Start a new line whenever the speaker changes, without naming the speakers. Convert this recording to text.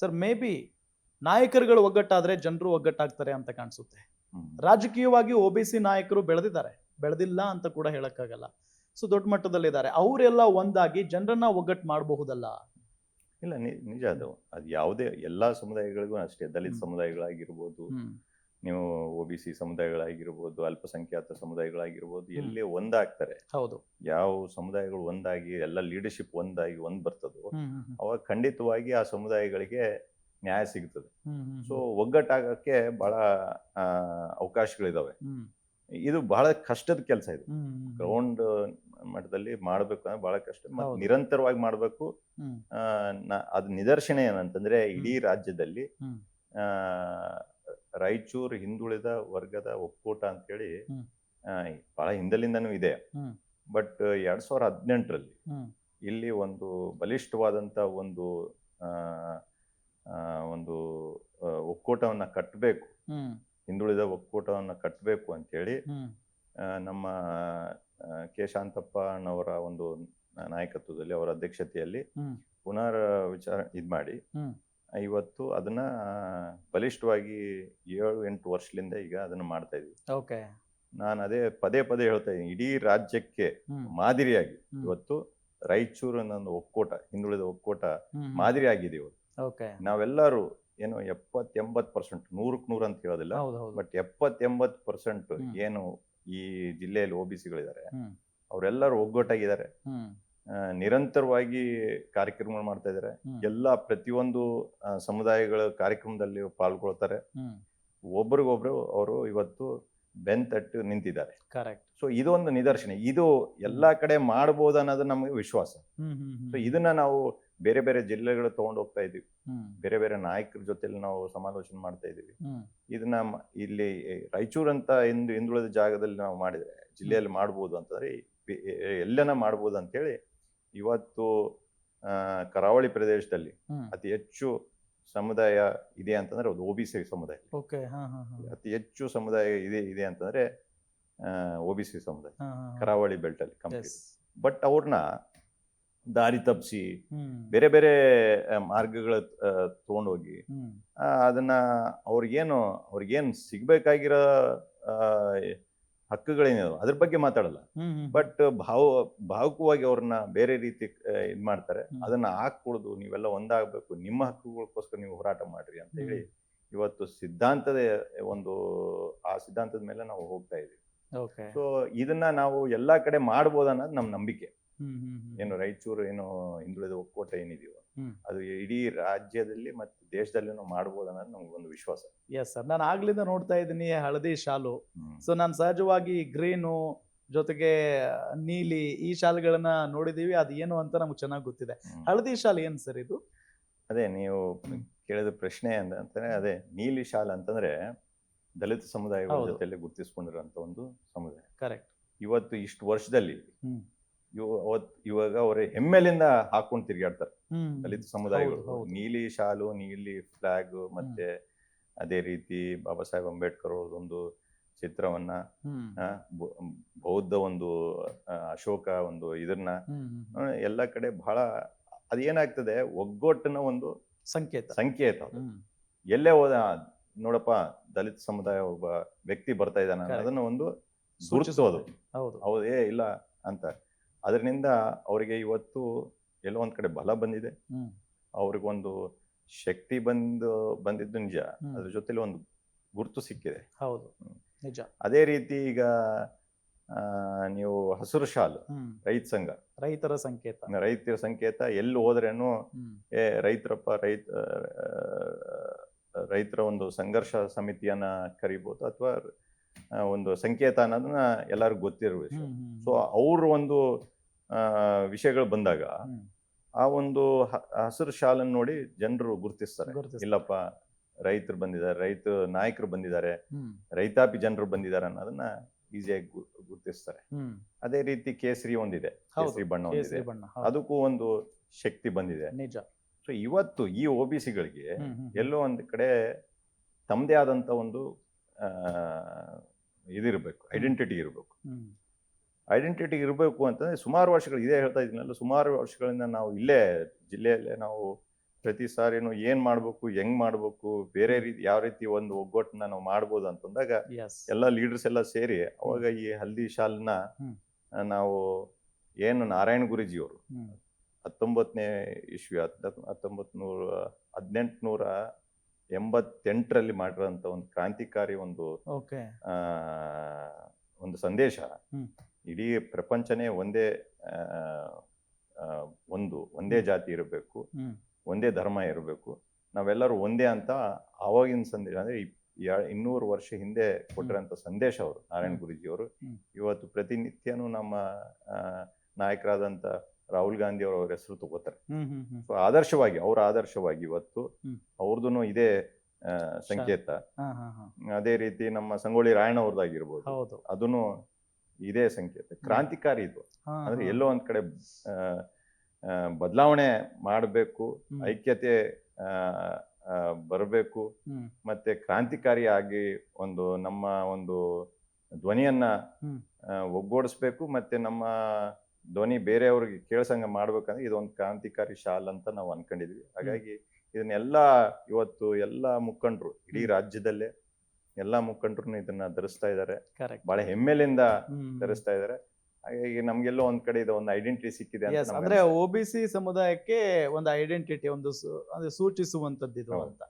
Sir may be ನಾಯಕರುಗಳು ಒಗ್ಗಟ್ಟಾದ್ರೆ ಜನರು ಒಗ್ಗಟ್ಟಾಗ್ತಾರೆ ಅಂತ ಕಾಣಿಸುತ್ತೆ. ರಾಜಕೀಯವಾಗಿ ಒಬಿಸಿ ನಾಯಕರು ಬೆಳೆದಿಲ್ಲ ಅಂತ ಕೂಡ ಹೇಳಕ್ಕಾಗಲ್ಲ. ಸೊ ದೊಡ್ಡ ಮಟ್ಟದಲ್ಲಿದ್ದಾರೆ, ಅವರೆಲ್ಲ ಒಂದಾಗಿ ಜನರನ್ನ ಒಗ್ಗಟ್ಟು ಮಾಡಬಹುದಲ್ಲ?
ಇಲ್ಲ, ನಿಜ ಅದು ಯಾವುದೇ ಎಲ್ಲಾ ಸಮುದಾಯಗಳಿಗೂ ಅಷ್ಟೇ. ದಲಿತ ಸಮುದಾಯಗಳಾಗಿರ್ಬೋದು, ನೀವು ಒಬಿಸಿ ಸಮುದಾಯಗಳಾಗಿರ್ಬೋದು, ಅಲ್ಪಸಂಖ್ಯಾತ ಸಮುದಾಯಗಳಾಗಿರ್ಬೋದು, ಎಲ್ಲಿ ಒಂದಾಗ್ತಾರೆ.
ಹೌದು.
ಯಾವ ಸಮುದಾಯಗಳು ಒಂದಾಗಿ ಎಲ್ಲ ಲೀಡರ್ಶಿಪ್ ಒಂದಾಗಿ ಬರ್ತದೋ ಅವಾಗ ಖಂಡಿತವಾಗಿ ಆ ಸಮುದಾಯಗಳಿಗೆ ನ್ಯಾಯ ಸಿಗ್ತದೆ. ಸೊ ಒಗ್ಗಟ್ಟಾಗಕ್ಕೆ ಬಹಳ ಅವಕಾಶಗಳಿದಾವೆ. ಇದು ಬಹಳ ಕಷ್ಟದ ಕೆಲಸ. ಇದು ಗ್ರೌಂಡ್ ಮಟ್ಟದಲ್ಲಿ ಮಾಡ್ಬೇಕು ಅಂದ್ರೆ ಬಹಳ ಕಷ್ಟ, ಮತ್ತೆ ನಿರಂತರವಾಗಿ ಮಾಡ್ಬೇಕು. ಅದ್ ನಿದರ್ಶನ ಏನಂತಂದ್ರೆ ಇಡೀ ರಾಜ್ಯದಲ್ಲಿ ರಾಯಚೂರು ಹಿಂದುಳಿದ ವರ್ಗದ ಒಕ್ಕೂಟ ಅಂತ ಹೇಳಿ ಬಹಳ ಹಿಂದಲಿಂದನೂ ಇದೆ. ಬಟ್ 2018ರಲ್ಲಿ ಇಲ್ಲಿ ಒಂದು ಬಲಿಷ್ಠವಾದಂತ ಒಂದು ಒಕ್ಕೂಟವನ್ನ ಕಟ್ಟಬೇಕು, ಹಿಂದುಳಿದ ಒಕ್ಕೂಟವನ್ನ ಕಟ್ಟಬೇಕು ಅಂತ ಹೇಳಿ ನಮ್ಮ ಕೆ ಶಾಂತಪ್ಪನವರ ಒಂದು ನಾಯಕತ್ವದಲ್ಲಿ, ಅವರ ಅಧ್ಯಕ್ಷತೆಯಲ್ಲಿ ಪುನರ್ ವಿಚಾರ ಮಾಡಿ ಇವತ್ತು ಅದನ್ನ ಬಲಿಷ್ಠವಾಗಿ 7-8 ವರ್ಷದಿಂದ ಈಗ ಅದನ್ನ ಮಾಡ್ತಾ ಇದೀವಿ. ನಾನು ಅದೇ ಪದೇ ಹೇಳ್ತಾ ಇದ್ದೀನಿ, ಇಡೀ ರಾಜ್ಯಕ್ಕೆ ಮಾದರಿಯಾಗಿ ಇವತ್ತು ರಾಯಚೂರು ಅನ್ನೋ ಒಕ್ಕೂಟ, ಹಿಂದುಳಿದ ಒಕ್ಕೂಟ ಮಾದರಿ ಆಗಿದೆ ಇವತ್ತು. ನಾವೆಲ್ಲರೂ ಏನು 70-80%, 100% ಅಂತ ಹೇಳೋದಿಲ್ಲ, ಬಟ್ 70-80% ಏನು ಈ ಜಿಲ್ಲೆಯಲ್ಲಿ ಒಬಿಸಿಗಳಿದ್ದಾರೆ ಅವರೆಲ್ಲರೂ ಒಗ್ಗಟ್ಟಾಗಿದ್ದಾರೆ. ನಿರಂತರವಾಗಿ ಕಾರ್ಯಕ್ರಮ ಮಾಡ್ತಾ ಇದ್ದಾರೆ. ಎಲ್ಲ ಪ್ರತಿಯೊಂದು ಸಮುದಾಯಗಳ ಕಾರ್ಯಕ್ರಮದಲ್ಲಿ ಪಾಲ್ಗೊಳ್ತಾರೆ. ಒಬ್ರಿಗೊಬ್ರು ಅವರು ಇವತ್ತು ಬೆಂತಟ್ಟು ನಿಂತಿದ್ದಾರೆ. ಸೊ ಇದೊಂದು ನಿದರ್ಶನ. ಇದು ಎಲ್ಲಾ ಕಡೆ ಮಾಡಬಹುದು ಅನ್ನೋದು ನಮಗೆ ವಿಶ್ವಾಸ. ಸೊ ಇದನ್ನ ನಾವು ಬೇರೆ ಬೇರೆ ಜಿಲ್ಲೆಗಳು ತಗೊಂಡು ಹೋಗ್ತಾ ಇದೀವಿ, ಬೇರೆ ಬೇರೆ ನಾಯಕರ ಜೊತೆಲಿ ನಾವು ಸಮಾಲೋಚನೆ ಮಾಡ್ತಾ ಇದೀವಿ. ಇದನ್ನ ಇಲ್ಲಿ ರಾಯಚೂರು ಅಂತ ಹಿಂದುಳಿದ ಜಾಗದಲ್ಲಿ ನಾವು ಮಾಡಿದ್ರೆ ಜಿಲ್ಲೆಯಲ್ಲಿ ಮಾಡ್ಬೋದು ಅಂತಂದ್ರೆ ಎಲ್ಲನ ಮಾಡ್ಬೋದು ಅಂತ ಹೇಳಿ ಇವತ್ತು ಕರಾವಳಿ ಪ್ರದೇಶದಲ್ಲಿ ಅತಿ ಹೆಚ್ಚು ಸಮುದಾಯ ಇದೆ ಅಂತಂದ್ರೆ ಅದು ಒಬಿಸಿ ಸಮುದಾಯ. ಅತಿ ಹೆಚ್ಚು ಸಮುದಾಯ ಇದೆ ಅಂತಂದ್ರೆ ಒಬಿಸಿ ಸಮುದಾಯ ಕರಾವಳಿ ಬೆಲ್ಟ್ ಅಲ್ಲಿ ಕಂಪ್ಲೀಟ್. ಬಟ್ ಅವ್ರನ್ನ ದಾರಿ ತಪ್ಪಿಸಿ ಬೇರೆ ಬೇರೆ ಮಾರ್ಗಗಳ ತಗೊಂಡೋಗಿ ಅದನ್ನ ಅವ್ರಿಗೇನು ಸಿಗ್ಬೇಕಾಗಿರೋ ಹಕ್ಕುಗಳೇನಿದಾವ ಅದ್ರ ಬಗ್ಗೆ ಮಾತಾಡಲ್ಲ. ಬಟ್ ಭಾವುಕವಾಗಿ ಅವ್ರನ್ನ ಬೇರೆ ರೀತಿ ಇದ್ ಮಾಡ್ತಾರೆ. ಅದನ್ನ ಹಾಕ್ಕೊಡುದು, ನೀವೆಲ್ಲ ಒಂದಾಗಬೇಕು, ನಿಮ್ಮ ಹಕ್ಕುಗೋಸ್ಕರ ನೀವು ಹೋರಾಟ ಮಾಡ್ರಿ ಅಂತ ಹೇಳಿ ಇವತ್ತು ಸಿದ್ಧಾಂತದ ಆ ಸಿದ್ಧಾಂತದ ಮೇಲೆ ನಾವು ಹೋಗ್ತಾ ಇದೀವಿ. ಸೊ ಇದನ್ನ ನಾವು ಎಲ್ಲಾ ಕಡೆ ಮಾಡ್ಬೋದು ಅನ್ನೋದು ನಮ್ ನಂಬಿಕೆ. ಏನು ರಾಯಚೂರು ಹಿಂದುಳಿದ ಒಕ್ಕೂಟ ಏನಿದೆಯೋ ಅದು ಇಡೀ ರಾಜ್ಯದಲ್ಲಿ ಮತ್ತೆ ದೇಶದಲ್ಲಿ ನಾವು ಮಾಡ್ಬೋದು ಅನ್ನೋದು ನಮ್ಗೊಂದು ವಿಶ್ವಾಸ.
ಎಸ್ ಸರ್, ನಾನು ಆಗ್ಲಿಂದ ನೋಡ್ತಾ ಇದ್ದೀನಿ ಹಳದಿ ಶಾಲು. ಸೊ ನಾನು ಸಹಜವಾಗಿ ಗ್ರೀನು ಜೊತೆಗೆ ನೀಲಿ ಈ ಶಾಲ್ಗಳನ್ನ ನೋಡಿದೀವಿ. ಅದು ಏನು ಅಂತ ನಮ್ಗೆ ಚೆನ್ನಾಗಿ ಗೊತ್ತಿದೆ. ಹಳದಿ ಶಾಲ್ ಏನ್ ಸರ್ ಇದು?
ಅದೇ ನೀವು ಕೇಳಿದ ಪ್ರಶ್ನೆ ಅಂತಂದ್ರೆ ಅದೇ ನೀಲಿ ಶಾಲ್ ಅಂತಂದ್ರೆ ದಲಿತ ಸಮುದಾಯಗಳ ಜೊತೆಲಿ ಗುರುತಿಸ್ಕೊಂಡಿರುವಂತ ಒಂದು ಸಮುದಾಯ.
ಕರೆಕ್ಟ್.
ಇವತ್ತು ಇಷ್ಟು ವರ್ಷದಲ್ಲಿ ಇವಾಗ ಅವರ ಹೆಮ್ಮೆಲಿಂದ ಹಾಕೊಂಡು ತಿರುಗಾಡ್ತಾರೆ ದಲಿತ ಸಮುದಾಯಗಳು. ನೀಲಿ ಶಾಲು, ನೀಲಿ ಫ್ಲಾಗ್, ಮತ್ತೆ ಅದೇ ರೀತಿ ಬಾಬಾ ಸಾಹೇಬ್ ಅಂಬೇಡ್ಕರ್ ಅವ್ರದೊಂದು ಚಿತ್ರವನ್ನ, ಬೌದ್ಧ ಒಂದು ಅಶೋಕ ಒಂದು ಇದನ್ನ ಎಲ್ಲ ಕಡೆ ಬಹಳ ಅದೇನಾಗ್ತದೆ, ಒಗ್ಗಟ್ಟಿನ ಒಂದು ಸಂಕೇತ. ಎಲ್ಲೇ ಹೋದ ನೋಡಪ್ಪ ದಲಿತ ಸಮುದಾಯ ಒಬ್ಬ ವ್ಯಕ್ತಿ ಬರ್ತಾ ಇದ್ದಾನೆ ಅದನ್ನ ಒಂದು ಗುರುತಿಸೋದು. ಹೌದೇ ಇಲ್ಲ ಅಂತ. ಅದರಿಂದ ಅವರಿಗೆ ಇವತ್ತು ಎಲ್ಲೋ ಒಂದ್ ಕಡೆ ಬಲ ಬಂದಿದೆ, ಅವ್ರಿಗೊಂದು ಶಕ್ತಿ ಬಂದಿದ್ದು ನಿಜ. ಅದ್ರ ಜೊತೆಲಿ ಒಂದು ಗುರುತು ಸಿಕ್ಕಿದೆ.
ಹೌದು, ನಿಜ.
ಅದೇ ರೀತಿ ಈಗ ನೀವು ಹಸಿರು ಶಾಲು, ರೈತರ ಸಂಕೇತ. ಎಲ್ಲಿ ಹೋದ್ರೇನು ರೈತರ ಒಂದು ಸಂಘರ್ಷ ಸಮಿತಿಯನ್ನ ಕರಿಬಹುದು, ಅಥವಾ ಒಂದು ಸಂಕೇತ ಅನ್ನೋದನ್ನ ಎಲ್ಲರಿಗೂ ಗೊತ್ತಿರುವ ವಿಷಯ. ಸೊ ಅವ್ರ ಒಂದು ವಿಷಯಗಳು ಬಂದಾಗ ಆ ಒಂದು ಹಸಿರು ಶಾಲನ್ನು ನೋಡಿ ಜನರು ಗುರುತಿಸ್ತಾರೆ. ಇಲ್ಲಪ್ಪ, ರೈತರು ಬಂದಿದ್ದಾರೆ, ರೈತ ನಾಯಕರು ಬಂದಿದ್ದಾರೆ, ರೈತಾಪಿ ಜನರು ಬಂದಿದ್ದಾರೆ ಅನ್ನೋದನ್ನ ಈಸಿಯಾಗಿ ಗುರುತಿಸ್ತಾರೆ. ಅದೇ ರೀತಿ ಕೇಸರಿ ಒಂದಿದೆ, ಕೇಸರಿ ಬಣ್ಣ ಒಂದಿದೆ, ಅದಕ್ಕೂ ಒಂದು ಶಕ್ತಿ ಬಂದಿದೆ. ಸೊ ಇವತ್ತು ಈ ಒಬಿಸಿಗಳಿಗೆ ಎಲ್ಲೋ ಒಂದ್ ಕಡೆ ತಮ್ಮದೇ ಆದಂತ ಒಂದು ಇದಿರ್ಬೇಕು, ಐಡೆಂಟಿಟಿ ಇರಬೇಕು ಅಂತಂದ್ರೆ ಸುಮಾರು ವರ್ಷಗಳು ಇದೇ ಹೇಳ್ತಾ ಇದೀನಲ್ಲ, ಸುಮಾರು ವರ್ಷಗಳಿಂದ ನಾವು ಇಲ್ಲೇ ಜಿಲ್ಲೆಯಲ್ಲೇ ನಾವು ಪ್ರತಿ ಸಾರಿನೂ ಏನ್ ಮಾಡ್ಬೇಕು, ಹೆಂಗ್ ಮಾಡ್ಬೇಕು, ಬೇರೆ ರೀತಿ ಯಾವ ರೀತಿ ಒಂದು ಒಗ್ಗಟ್ಟನ್ನ ನಾವು ಮಾಡ್ಬೋದು ಅಂತಂದಾಗ
ಎಸ್
ಎಲ್ಲ ಲೀಡರ್ಸ್ ಎಲ್ಲ ಸೇರಿ ಅವಾಗ ಈ ಹಲ್ದಿ ಶಾಲ್ನ
ಹ್ಮ್.
ನಾವು ಏನು ನಾರಾಯಣ ಗುರೂಜಿಯವರು
ಹ್ಮ್
19ನೇ ಇಸ್ವಿ 1888ರಲ್ಲಿ ಮಾಡಿರೋಂಥ ಒಂದು ಕ್ರಾಂತಿಕಾರಿ ಒಂದು
ಓಕೆ
ಆ, ಒಂದು ಸಂದೇಶ
ಹ್ಮ್.
ಇಡೀ ಪ್ರಪಂಚನೇ ಒಂದೇ ಆ, ಆ, ಒಂದೇ ಜಾತಿ ಇರಬೇಕು,
ಹ್ಮ್
ಒಂದೇ ಧರ್ಮ ಇರಬೇಕು, ನಾವೆಲ್ಲರೂ ಒಂದೇ ಅಂತ ಆವಾಗಿನ ಸಂದೇಶ ಅಂದ್ರೆ 200 ವರ್ಷ ಹಿಂದೆ ಕೊಟ್ಟಿರೋಂಥ ಸಂದೇಶ ಅವರು ನಾರಾಯಣ ಗುರೂಜಿಯವರು.
ಹ್ಮ್.
ಇವತ್ತು ಪ್ರತಿನಿತ್ಯನೂ ನಮ್ಮ ನಾಯಕರಾದಂಥ ರಾಹುಲ್ ಗಾಂಧಿ ಅವ್ರ ಹೆಸರು ತಗೋತಾರೆ.
ಹ್ಮ್ ಹ್ಮ್ ಹ್ಮ್
ಸೊ ಅವ್ರ ಆದರ್ಶವಾಗಿ ಇವತ್ತು
ಹ್ಮ್.
ಅವ್ರದ್ದು ಇದೇ ಸಂಕೇತ.
ಹಾ ಹಾ ಹಾ
ಅದೇ ರೀತಿ ನಮ್ಮ ಸಂಗೊಳ್ಳಿ ರಾಯಣ್ಣ ಅವ್ರದ್ದಾಗಿರ್ಬೋದು,
ಹೌದು.
ಅದನ್ನು ಇದೇ ಸಂಕೇತ. ಕ್ರಾಂತಿಕಾರಿ ಇದು.
ಹಾ,
ಅಂದ್ರೆ
ಹಾ.
ಎಲ್ಲೋ ಒಂದ್ ಕಡೆ ಬದಲಾವಣೆ ಮಾಡಬೇಕು,
ಹ್ಮ್.
ಐಕ್ಯತೆ ಬರಬೇಕು,
ಹ್ಮ್
ಮತ್ತೆ ಕ್ರಾಂತಿಕಾರಿಯಾಗಿ ನಮ್ಮ ಒಂದು ಧ್ವನಿಯನ್ನ
ಹ್ಮ್.
ಒಗ್ಗೂಡಿಸ್ಬೇಕು, ಮತ್ತೆ ನಮ್ಮ ಧ್ವನಿ ಬೇರೆಯವ್ರಿಗೆ ಕೇಳ್ಸಂಗ ಮಾಡ್ಬೇಕಂದ್ರೆ ಇದೊಂದು ಕ್ರಾಂತಿಕಾರಿ ಶಾಲ್ ಅಂತ ನಾವು ಅನ್ಕೊಂಡಿದ್ವಿ. ಹಾಗಾಗಿ ಇದನ್ನೆಲ್ಲ ಇವತ್ತು ಎಲ್ಲ ಮುಖಂಡರು ಇಡೀ ರಾಜ್ಯದಲ್ಲೇ ಎಲ್ಲಾ ಮುಖಂಡರು ಇದನ್ನ ಧರಿಸ್ತಾ ಇದ್ದಾರೆ,
Correct.
ಬಹಳ ಹೆಮ್ಮೆಲಿಂದ
ಹ್ಮ್.
ಧರಿಸ್ತಾ ಇದ್ದಾರೆ. ಹಾಗಾಗಿ ನಮ್ಗೆಲ್ಲೋ ಒಂದ್ ಕಡೆ ಇದು ಒಂದು ಐಡೆಂಟಿಟಿ ಸಿಕ್ಕಿದೆ ಅಂತ
Yes,
ನಮ್ಗೆ
ಅಂದ್ರೆ
ಅನ್ಸುತ್ತೆ.
OBC ಸಮುದಾಯಕ್ಕೆ ಒಂದು ಐಡೆಂಟಿಟಿ, ಒಂದು ಅಂದ್ರೆ ಸೂಚಿಸುವಂತದ್ದು ಇದು
ಹೌದು.
ಅಂತ.